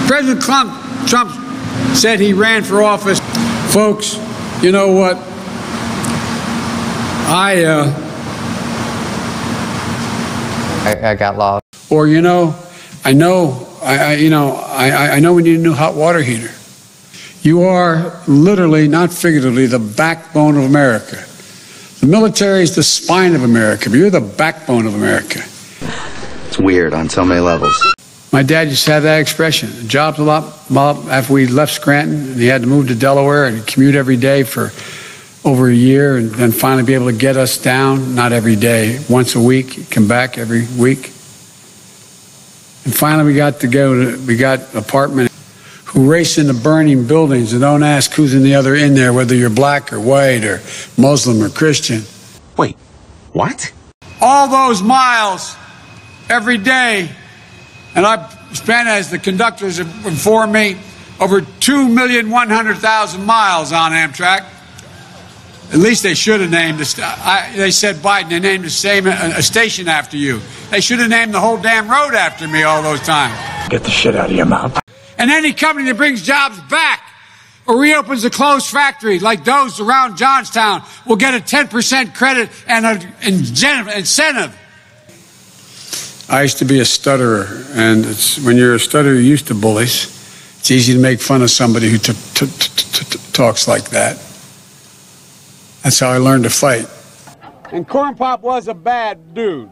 President Trump said he ran for office. Folks, you know what? I got lost. Or, you know, I know we need a new hot water heater. You are literally, not figuratively, the backbone of America. The military is the spine of America, but you're the backbone of America. It's weird on so many levels. My dad used to have that expression. The job's a lot after we left Scranton, and he had to move to Delaware and commute every day for over a year, and then finally be able to get us down, not every day, once a week, come back every week. And finally we got an apartment, who race into burning buildings and don't ask who's in there, whether you're black or white or Muslim or Christian. Wait, what? All those miles every day. And I've spent, as the conductors have informed me, over 2,100,000 miles on Amtrak. At least they should have named they said, Biden, they named a station after you. They should have named the whole damn road after me all those times. Get the shit out of your mouth. And any company that brings jobs back or reopens a closed factory like those around Johnstown will get a 10% credit and an incentive. I used to be a stutterer, and when you're a stutterer, you're used to bullies. It's easy to make fun of somebody who talks like that. That's how I learned to fight. And Corn Pop was a bad dude.